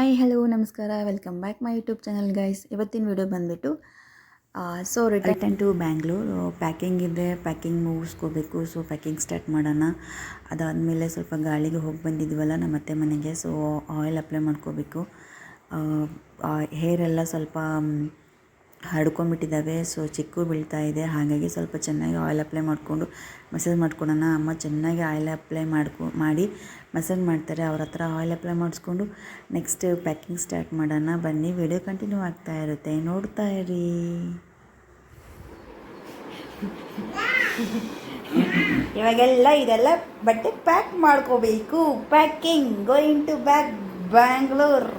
Hi hello ನಮಸ್ಕಾರ, welcome back my YouTube channel guys. ಇವತ್ತಿನ video ಬಂದುಬಿಟ್ಟು ರಿಟರ್ನ್ ಟು ಬ್ಯಾಂಗ್ಳೂರು. ಪ್ಯಾಕಿಂಗ್ ಇದೆ, ಪ್ಯಾಕಿಂಗ್ ಮುಗಿಸ್ಕೋಬೇಕು. ಸೊ ಪ್ಯಾಕಿಂಗ್ ಸ್ಟಾರ್ಟ್ ಮಾಡೋಣ. ಅದಾದಮೇಲೆ ಸ್ವಲ್ಪ ಗಾಳಿಗೆ ಹೋಗಿ ಬಂದಿದ್ವಲ್ಲ ನಮ್ಮ ಅತ್ತೆ ಮನೆಗೆ. ಸೊ ಆಯಿಲ್ ಅಪ್ಲೈ ಮಾಡ್ಕೋಬೇಕು. ಹೇರ್ ಎಲ್ಲ ಸ್ವಲ್ಪ ಹರಡ್ಕೊಂಬಿಟ್ಟಿದ್ದಾವೆ. ಸೊ ಚಿಕ್ಕು ಬೀಳ್ತಾ ಇದೆ, ಹಾಗಾಗಿ ಸ್ವಲ್ಪ ಚೆನ್ನಾಗಿ ಆಯಿಲ್ ಅಪ್ಲೈ ಮಾಡಿಕೊಂಡು ಮಸಾಜ್ ಮಾಡ್ಕೊಳ್ಳೋಣ. ಅಮ್ಮ ಚೆನ್ನಾಗಿ ಆಯಿಲ್ ಅಪ್ಲೈ ಮಾಡಿ ಮಸಾಜ್ ಮಾಡ್ತಾರೆ. ಅವ್ರ ಹತ್ರ ಆಯಿಲ್ ಅಪ್ಲೈ ಮಾಡಿಸ್ಕೊಂಡು ನೆಕ್ಸ್ಟ್ ಪ್ಯಾಕಿಂಗ್ ಸ್ಟಾರ್ಟ್ ಮಾಡೋಣ. ಬನ್ನಿ, ವಿಡಿಯೋ ಕಂಟಿನ್ಯೂ ಆಗ್ತಾ ಇರುತ್ತೆ, ನೋಡ್ತಾ ಇರಿ. ಇವಾಗೆಲ್ಲ ಇದೆಲ್ಲ ಬಟ್ಟೆ ಪ್ಯಾಕ್ ಮಾಡ್ಕೋಬೇಕು. Packing going to back Bangalore.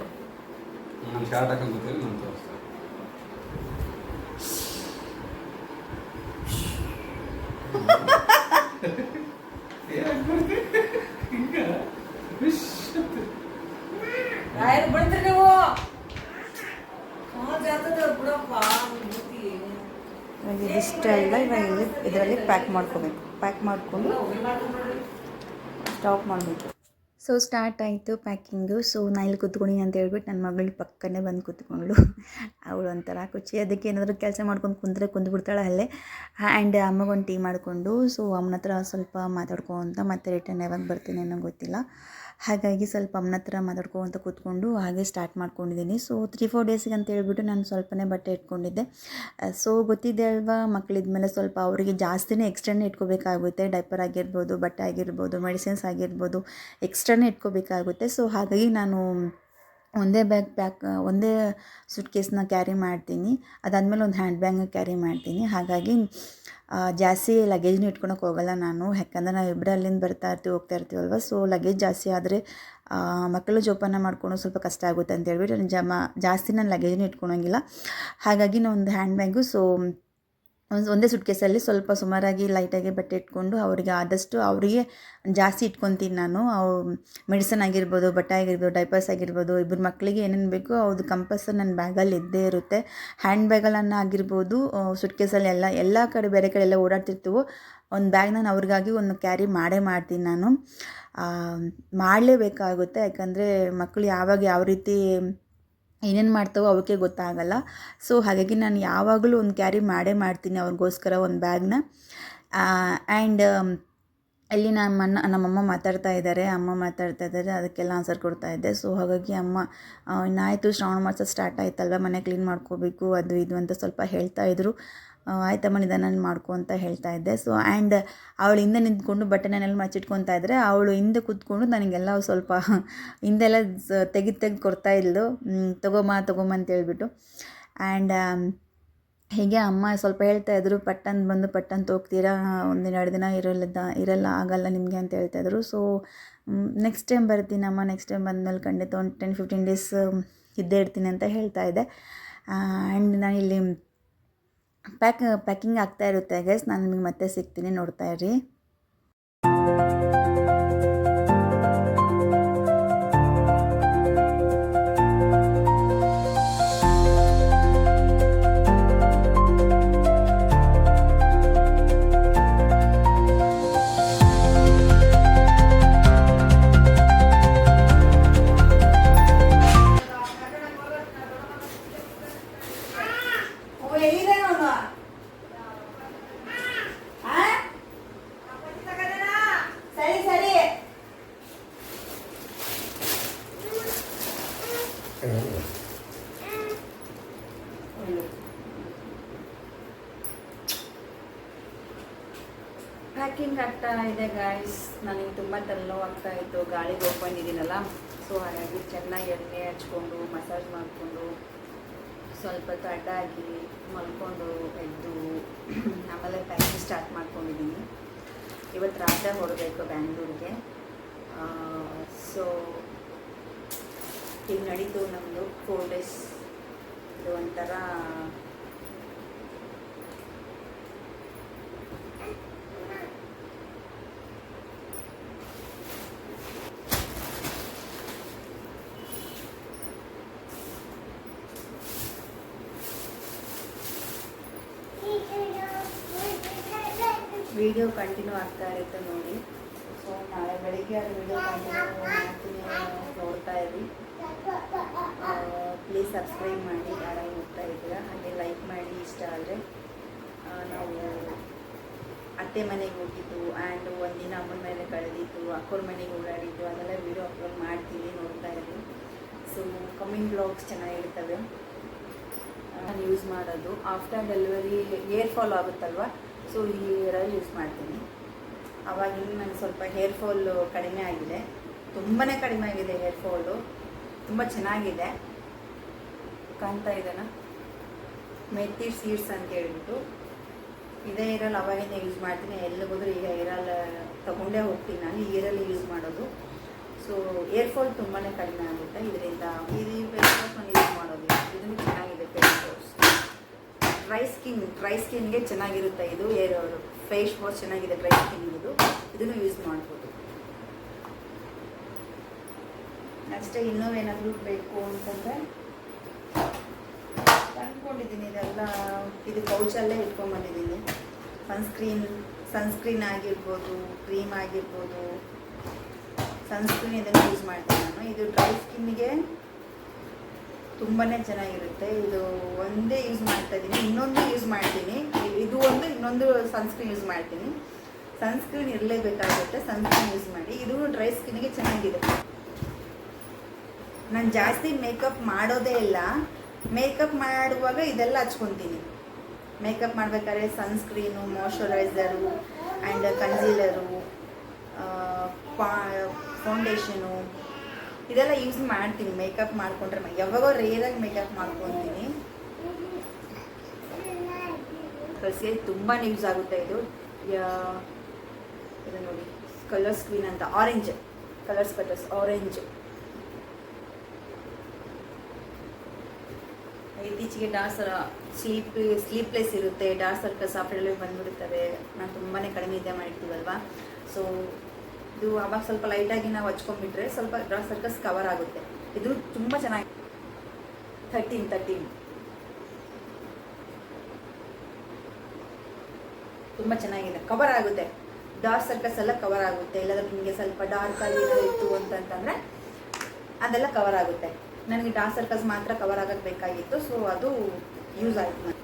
ಇದಿಷ್ಟೆಲ್ಲ ಇವಾಗ ಇದರಲ್ಲಿ ಪ್ಯಾಕ್ ಮಾಡ್ಕೋಬೇಕು. ಪ್ಯಾಕ್ ಮಾಡಿಕೊಂಡು ಸ್ಟಾಪ್ ಮಾಡಬೇಕು. ಸೊ ಸ್ಟಾರ್ಟ್ ಆಯಿತು ಪ್ಯಾಕಿಂಗು. ಸೊ ನಾ ಇಲ್ಲಿ ಕೂತ್ಕೊಂಡು ಅಂತ ಹೇಳ್ಬಿಟ್ಟು ನನ್ನ ಮಗಳು ಪಕ್ಕನೇ ಬಂದು ಕೂತ್ಕೊಂಡ್ಳು. ಅವಳು ಒಂಥರ ಖುಷಿ. ಅದಕ್ಕೆ ಏನಾದರೂ ಕೆಲಸ ಮಾಡ್ಕೊಂಡು ಕುಂತ್ಬಿಡ್ತಾಳೆ ಅಲ್ಲೇ. ಆ್ಯಂಡ್ ಅಮ್ಮಗೊಂದು ಟೀ ಮಾಡಿಕೊಂಡು ಸೊ ಅಮ್ಮನ ಹತ್ರ ಸ್ವಲ್ಪ ಮಾತಾಡ್ಕೊತ ಮತ್ತೆ ರಿಟರ್ನ್ ಯಾವಾಗ ಬರ್ತೀನಿ ಅನ್ನೋ ಗೊತ್ತಿಲ್ಲ. ಹಾಗಾಗಿ ಸ್ವಲ್ಪ ಅಮ್ಮನ ಹತ್ರ ಮಾತಾಡ್ಕೊತ ಕೂತ್ಕೊಂಡು ಹಾಗೆ ಸ್ಟಾರ್ಟ್ ಮಾಡ್ಕೊಂಡಿದ್ದೀನಿ. ಸೊ 3-4 ಡೇಸಿಗೆ ಅಂತ ಹೇಳ್ಬಿಟ್ಟು ನಾನು ಸ್ವಲ್ಪನೇ ಬಟ್ಟೆ ಇಟ್ಕೊಂಡಿದ್ದೆ. ಸೊ ಗೊತ್ತಿದೆ ಅಲ್ವಾ, ಮಕ್ಕಳಿದ್ಮೇಲೆ ಸ್ವಲ್ಪ ಅವರಿಗೆ ಜಾಸ್ತಿನೇ ಎಕ್ಸ್ಟ್ರಾನೇ ಇಟ್ಕೋಬೇಕಾಗುತ್ತೆ. ಡೈಪರ್ ಆಗಿರ್ಬೋದು, ಬಟ್ಟೆ ಆಗಿರ್ಬೋದು, ಮೆಡಿಸಿನ್ಸ್ ಆಗಿರ್ಬೋದು, ಎಕ್ಸ್ಟ್ರಾನೇ ಇಟ್ಕೋಬೇಕಾಗುತ್ತೆ. ಸೊ ಹಾಗಾಗಿ ನಾನು ಒಂದೇ ಸೂಟ್ ಕೇಸ್ನ ಕ್ಯಾರಿ ಮಾಡ್ತೀನಿ. ಅದಾದಮೇಲೆ ಒಂದು ಹ್ಯಾಂಡ್ ಬ್ಯಾಗ್ನ ಕ್ಯಾರಿ ಮಾಡ್ತೀನಿ. ಹಾಗಾಗಿ ಜಾಸ್ತಿ ಲಗೇಜ್ನೂ ಇಟ್ಕೊಳಕ್ಕೆ ಹೋಗಲ್ಲ ನಾನು. ಯಾಕಂದರೆ ನಾವು ಇಬ್ಬರು ಅಲ್ಲಿಂದ ಹೋಗ್ತಾ ಇರ್ತೀವಲ್ವ. ಸೊ ಲಗೇಜ್ ಜಾಸ್ತಿ ಆದರೆ ಮಕ್ಕಳು ಜೋಪಾನ ಮಾಡ್ಕೊಂಡು ಸ್ವಲ್ಪ ಕಷ್ಟ ಆಗುತ್ತೆ ಅಂತ ಹೇಳ್ಬಿಟ್ಟು ಜಾಸ್ತಿ ನಾನು ಲಗೇಜ್ನೂ ಇಟ್ಕೊಳಂಗಿಲ್ಲ. ಹಾಗಾಗಿ ನಾನು ಒಂದು ಹ್ಯಾಂಡ್ ಬ್ಯಾಗು ಒಂದೇ ಸುಟ್ ಕೇಸಲ್ಲಿ ಸ್ವಲ್ಪ ಸುಮಾರಾಗಿ ಲೈಟಾಗಿ ಬಟ್ಟೆ ಇಟ್ಕೊಂಡು ಅವರಿಗೆ ಜಾಸ್ತಿ ಇಟ್ಕೊತೀನಿ ನಾನು. ಮೆಡಿಸನ್ ಆಗಿರ್ಬೋದು, ಬಟ್ಟೆ ಆಗಿರ್ಬೋದು, ಡೈಪರ್ಸ್ ಆಗಿರ್ಬೋದು, ಇಬ್ಬರು ಮಕ್ಕಳಿಗೆ ಏನೇನು ಬೇಕೋ ಅದು ಕಂಪಲ್ಸರಿ ನನ್ನ ಬ್ಯಾಗಲ್ಲಿ ಇದ್ದೇ ಇರುತ್ತೆ. ಹ್ಯಾಂಡ್ ಬ್ಯಾಗನ್ನು ಆಗಿರ್ಬೋದು, ಸುಟ್ ಕೇಸಲ್ಲಿ ಎಲ್ಲ ಕಡೆ ಬೇರೆ ಕಡೆ ಎಲ್ಲ ಓಡಾಡ್ತಿರ್ತೀವೋ ಒಂದು ಬ್ಯಾಗ್ ನಾನು ಅವ್ರಿಗಾಗಿ ಒಂದು ಕ್ಯಾರಿ ಮಾಡ್ತೀನಿ ನಾನು. ಮಾಡಲೇಬೇಕಾಗುತ್ತೆ. ಯಾಕಂದರೆ ಮಕ್ಕಳು ಯಾವಾಗ ಯಾವ ರೀತಿ ಏನೇನು ಮಾಡ್ತಾವೋ ಅವಕ್ಕೆ ಗೊತ್ತಾಗಲ್ಲ. ಸೊ ಹಾಗಾಗಿ ನಾನು ಯಾವಾಗಲೂ ಒಂದು ಕ್ಯಾರಿ ಮಾಡ್ತೀನಿ ಅವ್ರಿಗೋಸ್ಕರ ಒಂದು ಬ್ಯಾಗ್ನ. ಆ್ಯಂಡ್ ಅಲ್ಲಿ ನಮ್ಮಮ್ಮ ಮಾತಾಡ್ತಾ ಇದ್ದಾರೆ, ಅದಕ್ಕೆಲ್ಲ ಆನ್ಸರ್ ಕೊಡ್ತಾ ಇದ್ದೆ. ಸೊ ಹಾಗಾಗಿ ಅಮ್ಮ ಇನ್ನಾಯಿತು, ಶ್ರಾವಣ ಮಾಸ ಸ್ಟಾರ್ಟ್ ಆಯ್ತಲ್ವ, ಮನೆ ಕ್ಲೀನ್ ಮಾಡ್ಕೋಬೇಕು ಅದು ಇದು ಅಂತ ಸ್ವಲ್ಪ ಹೇಳ್ತಾಯಿದ್ರು. ಆಯ್ತಮ್ಮ ನಿಧಾನ ಮಾಡ್ಕೊ ಅಂತ ಹೇಳ್ತಾ ಇದ್ದೆ. ಸೊ ಆ್ಯಂಡ್ ಅವಳು ಹಿಂದೆ ನಿಂತ್ಕೊಂಡು ಬಟ್ಟೆನೆಲ್ಲ ಮಚ್ಚಿಟ್ಕೊತಾ ಇದ್ದರೆ ಅವಳು ಹಿಂದೆ ಕೂತ್ಕೊಂಡು ನನಗೆಲ್ಲ ಸ್ವಲ್ಪ ಹಿಂದೆಲ್ಲ ತೆಗೆದು ಕೊಡ್ತಾ ಇದ್ಲು, ತಗೊಮ್ಮ ಅಂತ ಹೇಳ್ಬಿಟ್ಟು. ಆ್ಯಂಡ್ ಹೀಗೆ ಅಮ್ಮ ಸ್ವಲ್ಪ ಹೇಳ್ತಾಯಿದ್ರು, ಪಟ್ಟಂತ ಹೋಗ್ತೀರಾ, 1-2 ದಿನ ಇರಲ್ಲ ಆಗಲ್ಲ ನಿಮಗೆ ಅಂತ ಹೇಳ್ತಾಯಿದ್ರು. ಸೊ ನೆಕ್ಸ್ಟ್ ಟೈಮ್ ಬರ್ತೀನಮ್ಮ, ನೆಕ್ಸ್ಟ್ ಟೈಮ್ ಬಂದಮೇಲೆ ಖಂಡಿತ ಒಂದು 10-15 ಡೇಸ್ ಇದ್ದೇ ಇರ್ತೀನಿ ಅಂತ ಹೇಳ್ತಾ ಇದ್ದೆ. ಆ್ಯಂಡ್ ನಾನು ಇಲ್ಲಿ ಪ್ಯಾಕಿಂಗ್ ಆಗ್ತಾ ಇರುತ್ತೆ ಗೈಸ್. ನಾನು ನಿಮಗೆ ಮತ್ತೆ ಸಿಗ್ತೀನಿ, ನೋಡ್ತಾ ಇರಿ. ಪ್ಯಾಕಿಂಗ್ ಆಗ್ತಾ ಇದೆ ಗಾಯ್ಸ್. ನನಗೆ ತುಂಬ ತಲೆನೋವು ಆಗ್ತಾ ಇತ್ತು, ಗಾಳಿಗೆ ಹೋಗಿ ಬಂದಿದ್ದೀನಲ್ಲ. ಸೊ ಹಾಗಾಗಿ ಚೆನ್ನಾಗಿ ಎಣ್ಣೆ ಹಚ್ಕೊಂಡು ಮಸಾಜ್ ಮಾಡಿಕೊಂಡು ಸ್ವಲ್ಪ ತಡ್ಡಾಗಿ ಮಲ್ಕೊಂಡು ಎದ್ದು ಆಮೇಲೆ ಪ್ಯಾಕಿಂಗ್ ಸ್ಟಾರ್ಟ್ ಮಾಡ್ಕೊಂಡಿದ್ದೀನಿ. ಇವತ್ತು ರಾತ್ರಿ ಹೊರಬೇಕು ಬ್ಯಾಂಗ್ಳೂರಿಗೆ. ಸೊ ಈಗ ನಡೀತು ನಮ್ಮದು 4 ಡೇಸ್. ಇದು ಒಂಥರ ವಿಡಿಯೋ ಕಂಟಿನ್ಯೂ ಆಗ್ತಾ ಇರುತ್ತೆ ನೋಡಿ. ಸೊ ನಾಳೆ ಬೆಳಿಗ್ಗೆ ಅದು ವಿಡಿಯೋ ಕಂಟಿನ್ಯೂ ಮಾಡ್ತೀನಿ, ನೋಡ್ತಾ ಇರಿ. ಪ್ಲೀಸ್ ಸಬ್ಸ್ಕ್ರೈಬ್ ಮಾಡಿ ಯಾರಾಗಿ ಹೋಗ್ತಾ ಇದ್ದೀರಾ, ಹಾಗೆ ಲೈಕ್ ಮಾಡಿ ಇಷ್ಟ ಆದರೆ. ನಾವು ಅತ್ತೆ ಮನೆಗೆ ಹೋಗಿದ್ದು ಆ್ಯಂಡ್ ಒಂದಿನ ಅಮ್ಮನ ಮೇಲೆ ಕಳೆದಿದ್ದು, ಅಕ್ಕವ್ರ ಮನೆಗೆ ಓಡಾಡಿದ್ದು, ಅದೆಲ್ಲ ವೀಡಿಯೋ ಅಪ್ಲೋಡ್ ಮಾಡ್ತೀನಿ, ನೋಡ್ತಾ ಇದ್ದೀನಿ. ಸೊ ಕಮ್ಮಿಂಗ್ ಬ್ಲಾಗ್ಸ್ ಚೆನ್ನಾಗಿರ್ತವೆ. ನಾನು ಯೂಸ್ ಮಾಡೋದು ಆಫ್ಟರ್ ಡೆಲಿವರಿ ಹೇರ್ ಫಾಲ್ ಆಗುತ್ತಲ್ವ, ಸೊ ಈ ಹೇರ್ ಆಯಿಲ್ ಯೂಸ್ ಮಾಡ್ತೀನಿ. ಆವಾಗಿನ ನನಗೆ ಸ್ವಲ್ಪ ಹೇರ್ ಫಾಲು ಕಡಿಮೆ ಆಗಿದೆ, ತುಂಬಾ ಕಡಿಮೆ ಆಗಿದೆ ಹೇರ್ ಫಾಲು, ತುಂಬ ಚೆನ್ನಾಗಿದೆ. ಕಾಣ್ತಾ ಇದೆನಾ, ಮೆಥಿ ಸೀಡ್ಸ್ ಅಂತ ಹೇಳ್ಬಿಟ್ಟು ಇದೇ ಹೇರಲ್ಲಿ ಅವಾಗಿಂದ ಯೂಸ್ ಮಾಡ್ತೀನಿ. ಎಲ್ಲಿಗೋದ್ರೂ ಈಗ ಹೇರಲ್ಲಿ ತೊಗೊಂಡೇ ಹೋಗ್ತೀನಿ, ನಾನು ಈ ಹೇರಲ್ಲಿ ಯೂಸ್ ಮಾಡೋದು. ಸೊ ಏರ್ ಫಾಲ್ ತುಂಬಾ ಕಡಿಮೆ ಆಗುತ್ತೆ ಇದರಿಂದ. ಇದು ಫೇಸ್ ವಾಶ್ ನಾನು ಯೂಸ್ ಮಾಡೋದು, ಇದನ್ನು ಚೆನ್ನಾಗಿದೆ ಫೇಸ್ ವಾಶ್. ಡ್ರೈ ಸ್ಕಿನ್ಗೆ ಚೆನ್ನಾಗಿರುತ್ತೆ ಇದು ಫೇಸ್ ವಾಶ್, ಚೆನ್ನಾಗಿದೆ ಡ್ರೈ ಸ್ಕಿನ್ನಿದು, ಇದನ್ನು ಯೂಸ್ ಮಾಡ್ಬೋದು. ಅಷ್ಟೇ. ಇನ್ನೂ ಏನಾದರೂ ಬೇಕು ಅಂತಂದರೆ ತಂದ್ಕೊಂಡಿದ್ದೀನಿ, ಇದೆಲ್ಲ ಇದು ಪೌಚಲ್ಲೇ ಇಟ್ಕೊಂಡ್ಬಂದಿದ್ದೀನಿ. ಸನ್ಸ್ಕ್ರೀನ್ ಆಗಿರ್ಬೋದು, ಕ್ರೀಮ್ ಆಗಿರ್ಬೋದು, ಸನ್ಸ್ಕ್ರೀನ್ ಇದನ್ನು ಯೂಸ್ ಮಾಡ್ತೀನಿ ನಾನು. ಇದು ಡ್ರೈ ಸ್ಕಿನ್ನಿಗೆ ತುಂಬಾ ಚೆನ್ನಾಗಿರುತ್ತೆ. ಇದು ಒಂದೇ ಯೂಸ್ ಮಾಡ್ತಾ ಇದ್ದೀನಿ, ಇನ್ನೊಂದು ಯೂಸ್ ಮಾಡ್ತೀನಿ. ಇದು ಒಂದು, ಇನ್ನೊಂದು ಸನ್ಸ್ಕ್ರೀನ್ ಯೂಸ್ ಮಾಡ್ತೀನಿ. ಸನ್ಸ್ಕ್ರೀನ್ ಇರಲೇಬೇಕಾಗುತ್ತೆ, ಸನ್ಸ್ಕ್ರೀನ್ ಯೂಸ್ ಮಾಡಿ. ಇದು ಡ್ರೈ ಸ್ಕಿನ್ನಿಗೆ ಚೆನ್ನಾಗಿದೆ. ನಾನು ಜಾಸ್ತಿ ಮೇಕಪ್ ಮಾಡೋದೇ ಇಲ್ಲ, ಮೇಕಪ್ ಮಾಡುವಾಗ ಇದೆಲ್ಲ ಹಚ್ಕೊತೀನಿ. ಮೇಕಪ್ ಮಾಡಬೇಕಾದ್ರೆ ಸನ್ಸ್ಕ್ರೀನು, ಮಾಯ್ಶ್ಚರೈಸರು ಆ್ಯಂಡ್ ಕನ್ಸೀಲರು, ಫೌಂಡೇಶನು ಇದೆಲ್ಲ ಯೂಸ್ ಮಾಡ್ತೀನಿ. ಮೇಕಪ್ ಮಾಡಿಕೊಂಡ್ರೆ ಯಾವಾಗೋ ರೇರಾಗಿ ಮೇಕಪ್ ಮಾಡ್ಕೊತೀನಿ. ಕಳಿಸಿ ತುಂಬಾ ಯೂಸ್ ಆಗುತ್ತೆ ಇದು. ಇದು ನೋಡಿ, ಕಲರ್ ಸ್ಕ್ರೀನ್ ಅಂತ, ಆರೆಂಜ್ ಕಲರ್ಸ್ ಕಲರ್ಸ್ ಆರೆಂಜ್. ಇತ್ತೀಚೆಗೆ ಸ್ಲೀಪ್ಲೆಸ್ ಇರುತ್ತೆ, ಡಾರ್ಕ್ ಸರ್ಕಲ್ಸ್ ಆಫ್ಟರ್ಲಿ ಬಂದ್ಬಿಡುತ್ತವೆ. ನಾನು ತುಂಬಾ ಕಡಿಮೆ ನಿದ್ದೆ ಮಾಡಿರ್ತೀವಲ್ವಾ, ಸೊ ಇದು ಅವಾಗ ಸ್ವಲ್ಪ ಲೈಟಾಗಿ ನಾವು ಹಚ್ಕೊಂಡ್ಬಿಟ್ರೆ ಸ್ವಲ್ಪ ಡಾರ್ಕ್ ಸರ್ಕಲ್ಸ್ ಕವರ್ ಆಗುತ್ತೆ. ಇದು ತುಂಬ ಚೆನ್ನಾಗಿ 13 ತುಂಬ ಚೆನ್ನಾಗಿದೆ, ಕವರ್ ಆಗುತ್ತೆ. ಡಾರ್ಕ್ ಸರ್ಕಲ್ಸ್ ಎಲ್ಲ ಕವರ್ ಆಗುತ್ತೆ. ಇಲ್ಲಾಂದ್ರೆ ನಿಮಗೆ ಸ್ವಲ್ಪ ಡಾರ್ಕ್ ಆಗಿ ಇತ್ತು ಅಂತಂತಂದರೆ ಅದೆಲ್ಲ ಕವರ್ ಆಗುತ್ತೆ. ನನಗೆ ಡಾರ್ಕ್ ಸರ್ಕಲ್ಸ್ ಮಾತ್ರ ಕವರ್ ಆಗೋಕ್ಕೆ ಬೇಕಾಗಿತ್ತು, ಸೊ ಅದು ಯೂಸ್ ಆಯಿತು. ನಾನು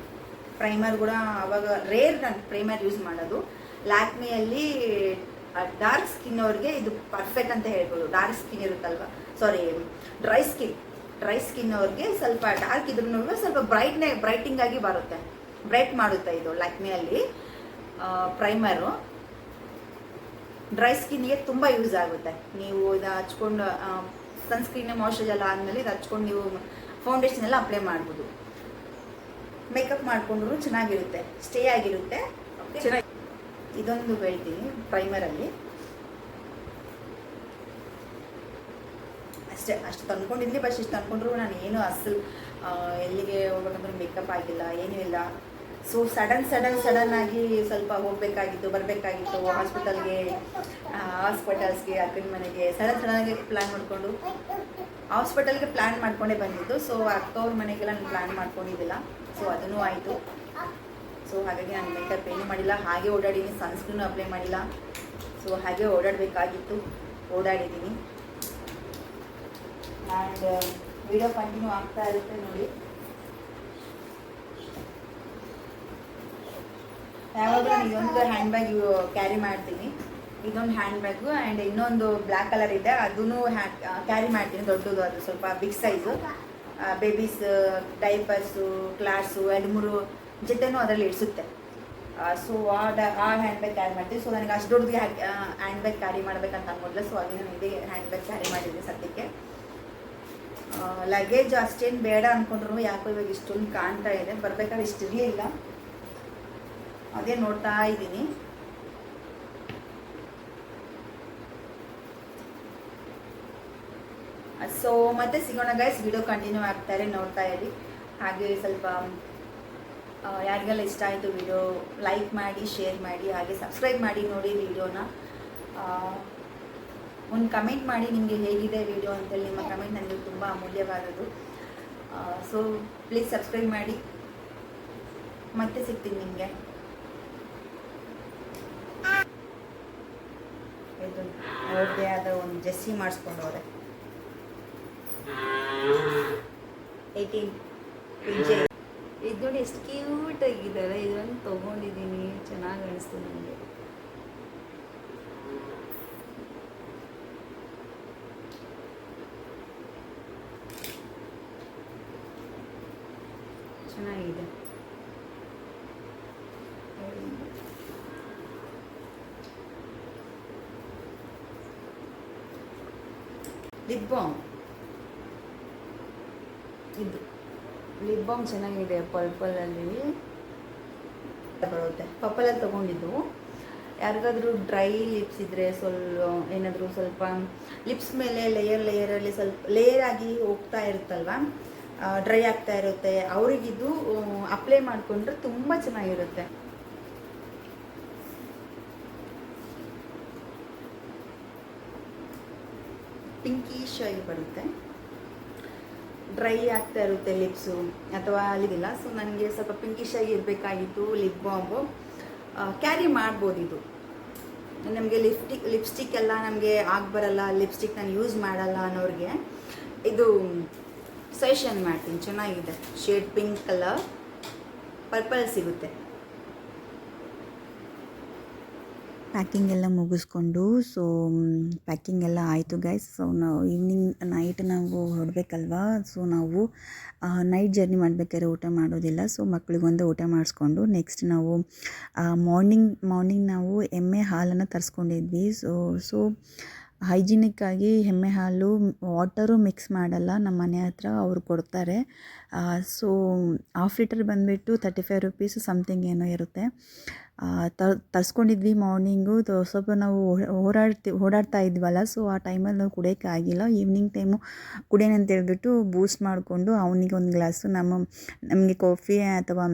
ಪ್ರೈಮರ್ ಕೂಡ ಆವಾಗ ರೇರ್ ನಾನು ಪ್ರೈಮರ್ ಯೂಸ್ ಮಾಡೋದು. ಲ್ಯಾಕ್ಮಿಯಲ್ಲಿ ಡಾರ್ಕ್ ಸ್ಕಿನ್ ಅವ್ರಿಗೆ ಇದು ಪರ್ಫೆಕ್ಟ್ ಅಂತ ಹೇಳ್ಬೋದು. ಡಾರ್ಕ್ ಸ್ಕಿನ್ ಇರುತ್ತಲ್ವ, ಸಾರಿ ಡ್ರೈ ಸ್ಕಿನ್ ಅವ್ರಿಗೆ ಸ್ವಲ್ಪ ಡಾರ್ಕ್ ಇದ್ರೂ ಸ್ವಲ್ಪ ಬ್ರೈಟಿಂಗ್ ಆಗಿ ಬರುತ್ತೆ, ಬ್ರೈಟ್ ಮಾಡುತ್ತೆ ಇದು ಲ್ಯಾಕ್ಮಿಯಲ್ಲಿ ಪ್ರೈಮರು. ಡ್ರೈ ಸ್ಕಿನ್ಗೆ ತುಂಬ ಯೂಸ್ ಆಗುತ್ತೆ. ನೀವು ಇದು ಹಚ್ಕೊಂಡು ಸನ್ಸ್ಕ್ರೀನ್ ಮಾಯ್ಶ್ಚರೈಸರ್ ಎಲ್ಲ ಆದಮೇಲೆ ಇದು ಹಚ್ಕೊಂಡು ನೀವು ಫೌಂಡೇಶನ್ ಎಲ್ಲ ಅಪ್ಲೈ ಮಾಡ್ಬೋದು. ಮೇಕಪ್ ಮಾಡಿಕೊಂಡ್ರು ಚೆನ್ನಾಗಿರುತ್ತೆ, ಸ್ಟೇ ಆಗಿರುತ್ತೆ, ಚೆನ್ನಾಗಿ. ಇದೊಂದು ಹೇಳ್ತೀನಿ ಪ್ರೈಮರಲ್ಲಿ ಅಷ್ಟು ತಂದ್ಕೊಂಡಿದ್ದೆ. ಬಟ್ ಇಷ್ಟು ತಂದ್ಕೊಂಡ್ರು ನಾನು ಏನು ಅಸಲು ಎಲ್ಲಿಗೆ ಹೋಗ್ಬೇಕಂದ್ರೆ ಮೇಕಪ್ ಆಗಿಲ್ಲ, ಏನೂ ಇಲ್ಲ. ಸೊ ಸಡನ್ ಆಗಿ ಸ್ವಲ್ಪ ಬರಬೇಕಾಗಿತ್ತು ಹಾಸ್ಪಿಟಲ್ಸ್ಗೆ, ಅಕ್ಕನ ಮನೆಗೆ ಸಡನ್ನಾಗಿ ಪ್ಲ್ಯಾನ್ ಮಾಡಿಕೊಂಡು ಹಾಸ್ಪಿಟಲ್ಗೆ ಪ್ಲ್ಯಾನ್ ಮಾಡ್ಕೊಂಡೇ ಬಂದಿದ್ದು. ಸೊ ಅಕ್ಕವ್ರ ಮನೆಗೆಲ್ಲ ನಾನು ಪ್ಲ್ಯಾನ್ ಮಾಡ್ಕೊಂಡಿದ್ದಿಲ್ಲ, ಸೊ ಅದೂ ಆಯಿತು. ಸೊ ಹಾಗಾಗಿ ನಾನು ಮೇಕಪ್ ಏನೂ ಮಾಡಿಲ್ಲ, ಹಾಗೆ ಓಡಾಡಿದ್ದೀನಿ, ಸನ್ಸ್ಕ್ರೀನು ಅಪ್ಲೈ ಮಾಡಿಲ್ಲ. ಸೊ ಹಾಗೆ ಓಡಾಡಬೇಕಾಗಿತ್ತು, ಓಡಾಡಿದ್ದೀನಿ. ಆ್ಯಂಡ್ ವಿಡಿಯೋ ಕಂಟಿನ್ಯೂ ಆಗ್ತಾ ಇರುತ್ತೆ ನೋಡಿ. ಯಾವಾಗಲೂ ನಾನು ಇದೊಂದು ಹ್ಯಾಂಡ್ ಬ್ಯಾಗ್ ಕ್ಯಾರಿ ಮಾಡ್ತೀನಿ, ಇದೊಂದು ಹ್ಯಾಂಡ್ ಬ್ಯಾಗು. ಆ್ಯಂಡ್ ಇನ್ನೊಂದು ಬ್ಲ್ಯಾಕ್ ಕಲರ್ ಇದೆ, ಅದೂ ಕ್ಯಾರಿ ಮಾಡ್ತೀನಿ, ದೊಡ್ಡದು, ಅದು ಸ್ವಲ್ಪ big size. Babies diapers, class 2-3 ಜೊತೆನೂ ಅದರಲ್ಲಿ ಇಡಿಸುತ್ತೆ. ಸೊ ಆ ಹ್ಯಾಂಡ್ ಬ್ಯಾಗ್ ಕ್ಯಾರಿ ಮಾಡ್ತೀನಿ. ಸೊ ನನಗೆ ಅಷ್ಟು ದೊಡ್ಡದು ಹ್ಯಾಂಡ್ ಬ್ಯಾಗ್ ಕ್ಯಾರಿ ಮಾಡಬೇಕಂತ ಅನ್ಬೋದಲ್ಲ, ಸೊ ಹಾಗೆ ನಾನು ಇದೇ ಹ್ಯಾಂಡ್ ಬ್ಯಾಗ್ ಕ್ಯಾರಿ ಮಾಡಿದ್ದೀನಿ ಸದ್ಯಕ್ಕೆ. ಲಗೇಜ್ ಅಷ್ಟೇನು ಬೇಡ ಅಂದ್ಕೊಂಡ್ರು ಯಾಕೋ ಇವಾಗ ಇಷ್ಟೊಂದು ಕಾಣ್ತಾ ಇದೆ. ಬರಬೇಕಾದ್ರೆ ಇಷ್ಟು ಇರಲಿಲ್ಲ, ಅದೇ ನೋಡ್ತಾ ಇದ್ದೀನಿ. ಸೊ ಮತ್ತೆ ಸಿಗೋಣ ಗೈಸ್, ವಿಡಿಯೋ ಕಂಟಿನ್ಯೂ ಆಗ್ತಾರೆ, ನೋಡ್ತಾ ಇರಿ. ಹಾಗೆ ಸ್ವಲ್ಪ ಯಾರಿಗೆಲ್ಲ ಇಷ್ಟ ಆಯಿತು ವಿಡಿಯೋ ಲೈಕ್ ಮಾಡಿ, ಶೇರ್ ಮಾಡಿ, ಹಾಗೆ ಸಬ್ಸ್ಕ್ರೈಬ್ ಮಾಡಿ ನೋಡಿ ವಿಡಿಯೋನ. ಒಂದು ಕಮೆಂಟ್ ಮಾಡಿ ನಿಮಗೆ ಹೇಗಿದೆ ವಿಡಿಯೋ ಅಂತೇಳಿ. ನಿಮ್ಮ ಕಮೆಂಟ್ ನನಗೆ ತುಂಬ ಅಮೂಲ್ಯವಾದದ್ದು. ಸೊ ಪ್ಲೀಸ್ ಸಬ್ಸ್ಕ್ರೈಬ್ ಮಾಡಿ. ಮತ್ತೆ ಸಿಗ್ತೀನಿ ನಿಮಗೆ. ಇದು ಅವ್ರದ್ದೇ ಆದ ಒಂದು ಜೆಸ್ಸಿ ಮಾಡಿಸ್ಕೊಂಡು ಹೋದೆ. 18 ವಿಜಯ್. ಇದು ನೋಡಿ ಎಷ್ಟು ಕ್ಯೂಟ್ ಆಗಿದ್ದಾರೆ. ಇದನ್ನು ತೊಗೊಂಡಿದ್ದೀನಿ, ಚೆನ್ನಾಗಿ ಅನಿಸ್ತು ನನಗೆ. ಚೆನ್ನಾಗಿದೆ. ಲಿಪ್ ಬಾಮ್, ಇದು ಲಿಪ್ ಬಾಮ್ ಚೆನ್ನಾಗಿದೆ. ಪರ್ಪಲಲ್ಲಿ ಬರುತ್ತೆ. ಪರ್ಪಲಲ್ಲಿ ತೊಗೊಂಡಿದ್ದು. ಯಾರಿಗಾದ್ರೂ ಡ್ರೈ ಲಿಪ್ಸ್ ಇದ್ದರೆ ಏನಾದರೂ ಸ್ವಲ್ಪ ಲಿಪ್ಸ್ ಮೇಲೆ ಲೇಯರಲ್ಲಿ ಸ್ವಲ್ಪ ಲೇಯರ್ ಆಗಿ ಹೋಗ್ತಾ ಇರುತ್ತಲ್ವ, ಡ್ರೈ ಆಗ್ತಾ ಇರುತ್ತೆ, ಅವರಿಗಿದು ಅಪ್ಲೈ ಮಾಡಿಕೊಂಡ್ರೆ ತುಂಬ ಚೆನ್ನಾಗಿರುತ್ತೆ. ಪಿಂಕಿಶ್ ಆಗಿ ಬರುತ್ತೆ. ಡ್ರೈ ಆಗ್ತಾ ಇರುತ್ತೆ ಲಿಪ್ಸು ಅಥವಾ ಅಲ್ಲಿಗಿಲ್ಲ. ಸೊ ನನಗೆ ಸ್ವಲ್ಪ ಪಿಂಕಿಶ್ ಆಗಿ ಇರಬೇಕಾಗಿತ್ತು ಲಿಪ್ ಬಾಂಬು. ಕ್ಯಾರಿ ಮಾಡ್ಬೋದು ಇದು. ನಮಗೆ ಲಿಪ್ಸ್ಟಿಕ್ ಎಲ್ಲ ನಮಗೆ ಬರಲ್ಲ, ಲಿಪ್ಸ್ಟಿಕ್ ನಾನು ಯೂಸ್ ಮಾಡಲ್ಲ ಅನ್ನೋರಿಗೆ ಇದು ಸಜೆಷನ್ ಮಾಡ್ತೀನಿ. ಚೆನ್ನಾಗಿದೆ. ಶೇಡ್ ಪಿಂಕ್ ಕಲರ್, ಪರ್ಪಲ್ ಸಿಗುತ್ತೆ. ಪ್ಯಾಕಿಂಗ್ ಎಲ್ಲ ಮುಗಿಸ್ಕೊಂಡು ಪ್ಯಾಕಿಂಗ್ ಎಲ್ಲ ಆಯಿತು ಗೈಸ್. ಸೊ ನಾವು ನೈಟ್ ನಾವು ಹೊರಬೇಕಲ್ವಾ. ಸೊ ನಾವು ನೈಟ್ ಜರ್ನಿ ಮಾಡಬೇಕಾದ್ರೆ ಊಟ ಮಾಡೋದಿಲ್ಲ. ಸೊ ಮಕ್ಕಳಿಗೊಂದು ಊಟ ಮಾಡಿಸ್ಕೊಂಡು ನೆಕ್ಸ್ಟ್ ನಾವು ಮಾರ್ನಿಂಗ್ ನಾವು ಎಮ್ಮೆ ಹಾಲನ್ನು ತರಿಸ್ಕೊಂಡಿದ್ವಿ. ಸೊ ಹೈಜಿನಿಕ್ಕಾಗಿ ಎಮ್ಮೆ ಹಾಲು ವಾಟರು ಮಿಕ್ಸ್ ಮಾಡಲ್ಲ, ನಮ್ಮ ಮನೆ ಹತ್ರ ಅವರು ಕೊಡ್ತಾರೆ. ಸೊ ಹಾಫ್ ಲೀಟರ್ ಬಂದುಬಿಟ್ಟು 35 ರುಪೀಸ್ ಸಮಥಿಂಗ್ ಏನೋ ಇರುತ್ತೆ. ತರಿಸ್ಕೊಂಡಿದ್ವಿ ಮಾರ್ನಿಂಗು. ಸ್ವಲ್ಪ ನಾವು ಓಡಾಡ್ತಾ ಇದ್ವಲ್ಲ, ಸೊ ಆ ಟೈಮಲ್ಲಿ ನಾವು ಕುಡಿಯೋಕ್ಕೆ ಆಗಿಲ್ಲ. ಈವ್ನಿಂಗ್ ಟೈಮು ಕುಡಿಯೋಣ ಅಂತ ಹೇಳ್ಬಿಟ್ಟು ಬೂಸ್ಟ್ ಮಾಡಿಕೊಂಡು ಅವನಿಗೆ ಒಂದು ಗ್ಲಾಸು ನಮಗೆ ಕಾಫಿ ಅಥವಾ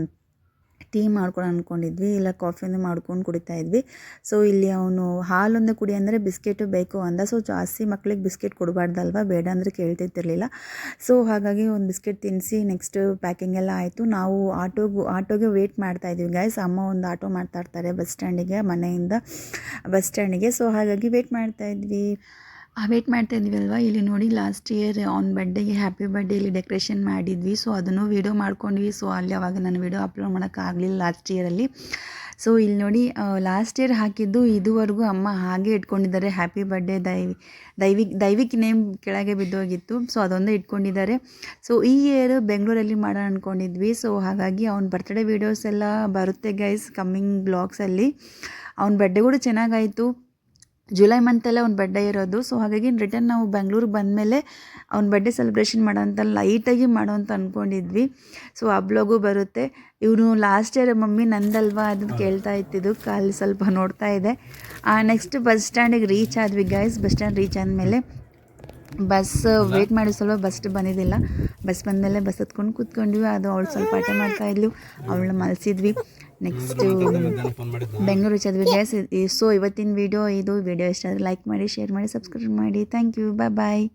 ಟೀ ಮಾಡ್ಕೊಂಡು ಅಂದ್ಕೊಂಡಿದ್ವಿ, ಇಲ್ಲ ಕಾಫಿನೇ ಮಾಡ್ಕೊಂಡು ಕುಡಿತಾ ಇದ್ವಿ. ಸೊ ಇಲ್ಲಿ ಅವನು ಹಾಲೊಂದು ಕುಡಿ ಅಂದರೆ ಬಿಸ್ಕೆಟು ಬೇಕು ಅಂದ. ಸೊ ಜಾಸ್ತಿ ಮಕ್ಕಳಿಗೆ ಬಿಸ್ಕೆಟ್ ಕೊಡಬಾರ್ದಲ್ವ, ಬೇಡ ಅಂದರೆ ಕೇಳ್ತಿರ್ತಿರ್ಲಿಲ್ಲ. ಸೊ ಹಾಗಾಗಿ ಒಂದು ಬಿಸ್ಕೆಟ್ ತಿನ್ನಿಸಿ ನೆಕ್ಸ್ಟ್ ಪ್ಯಾಕಿಂಗ್ ಎಲ್ಲ ಆಯಿತು. ನಾವು ಆಟೋಗೆ ವೆಯ್ಟ್ ಮಾಡ್ತಾಯಿದ್ವಿ ಗೈಸ್. ಅಮ್ಮ ಒಂದು ಆಟೋ ಮಾಡ್ತಾಯಿರ್ತಾರೆ ಬಸ್ ಸ್ಟ್ಯಾಂಡಿಗೆ, ಮನೆಯಿಂದ ಬಸ್ ಸ್ಟ್ಯಾಂಡಿಗೆ. ಸೊ ಹಾಗಾಗಿ ವೆಯ್ಟ್ ಮಾಡ್ತಾಯಿದ್ವಿ ಅಲ್ವಾ. ಇಲ್ಲಿ ನೋಡಿ ಲಾಸ್ಟ್ ಇಯರ್ ಅವ್ನ ಬರ್ಡೇಗೆ ಹ್ಯಾಪಿ ಬರ್ಡೇ ಇಲ್ಲಿ ಡೆಕೋರೇಷನ್ ಮಾಡಿದ್ವಿ. ಸೊ ಅದನ್ನು ವೀಡಿಯೋ ಮಾಡ್ಕೊಂಡ್ವಿ. ಸೊ ಅಲ್ಲಿ ಅವಾಗ ನಾನು ವೀಡಿಯೋ ಅಪ್ಲೋಡ್ ಮಾಡೋಕ್ಕಾಗಲಿಲ್ಲ ಲಾಸ್ಟ್ ಇಯರಲ್ಲಿ. ಸೊ ಇಲ್ಲಿ ನೋಡಿ ಲಾಸ್ಟ್ ಇಯರ್ ಹಾಕಿದ್ದು ಇದುವರೆಗೂ ಅಮ್ಮ ಹಾಗೆ ಇಟ್ಕೊಂಡಿದ್ದಾರೆ. ಹ್ಯಾಪಿ ಬರ್ಡೇ ದೈವಿಕ್ ನೇಮ್ ಕೆಳಗೆ ಬಿದ್ದೋಗಿತ್ತು. ಸೊ ಅದೊಂದೇ ಇಟ್ಕೊಂಡಿದ್ದಾರೆ. ಸೊ ಈ ಇಯರ್ ಬೆಂಗಳೂರಲ್ಲಿ ಮಾಡೋಣ ಅಂದ್ಕೊಂಡಿದ್ವಿ. ಸೊ ಹಾಗಾಗಿ ಅವ್ನ ಬರ್ತ್ಡೇ ವೀಡಿಯೋಸ್ ಎಲ್ಲ ಬರುತ್ತೆ ಗೈಸ್ ಕಮ್ಮಿಂಗ್ ಬ್ಲಾಗ್ಸಲ್ಲಿ. ಅವ್ನ ಬರ್ಡೇ ಕೂಡ ಚೆನ್ನಾಗಾಯಿತು. ಜುಲೈ ಮಂತಲ್ಲೇ ಅವ್ನ ಬರ್ಡೇ ಇರೋದು. ಸೊ ಹಾಗಾಗಿ ರಿಟರ್ನ್ ನಾವು ಬೆಂಗಳೂರಿಗೆ ಬಂದಮೇಲೆ ಅವ್ನ ಬರ್ಡೇ ಸೆಲೆಬ್ರೇಷನ್ ಮಾಡೋಂಥ ಲೈಟಾಗಿ ಮಾಡೋಂತ ಅಂದ್ಕೊಂಡಿದ್ವಿ. ಸೊ ಆ ಬ್ಲಾಗು ಬರುತ್ತೆ. ಇವನು ಲಾಸ್ಟ್ ಇಯರ್ ಮಮ್ಮಿ ನಂದಲ್ವಾ ಅದನ್ನು ಕೇಳ್ತಾ ಇತ್ತಿದ್ದು, ಕಾಲು ಸ್ವಲ್ಪ ನೋಡ್ತಾ ಇದೆ. ನೆಕ್ಸ್ಟ್ ಬಸ್ ಸ್ಟ್ಯಾಂಡಿಗೆ ರೀಚ್ ಆದ್ವಿ ಗೈಸ್. ಬಸ್ ಸ್ಟ್ಯಾಂಡ್ ರೀಚ್ ಆದಮೇಲೆ ಬಸ್ ವೆಯ್ಟ್ ಮಾಡಿ ಸ್ವಲ್ಪ ಬಸ್ ಬಂದಿದ್ದಿಲ್ಲ. ಬಸ್ ಬಂದಮೇಲೆ ಬಸ್ ಹತ್ಕೊಂಡು ಕೂತ್ಕೊಂಡ್ವಿ. ಅದು ಅವಳು ಸ್ವಲ್ಪ ಆಟ ಮಾಡ್ತಾಯಿದ್ಲು, ಅವಳನ್ನ ಮಲಸಿದ್ವಿ. ನೆಕ್ಸ್ಟು ಬೆಂಗಳೂರು ರೀಚ್ ಆದ್ವಿ ಗೈಸ್. ಸೊ ಇವತ್ತಿನ ವಿಡಿಯೋ ಇಷ್ಟ ಆದರೆ ಲೈಕ್ ಮಾಡಿ, ಶೇರ್ ಮಾಡಿ, ಸಬ್ಸ್ಕ್ರೈಬ್ ಮಾಡಿ. Thank you, bye.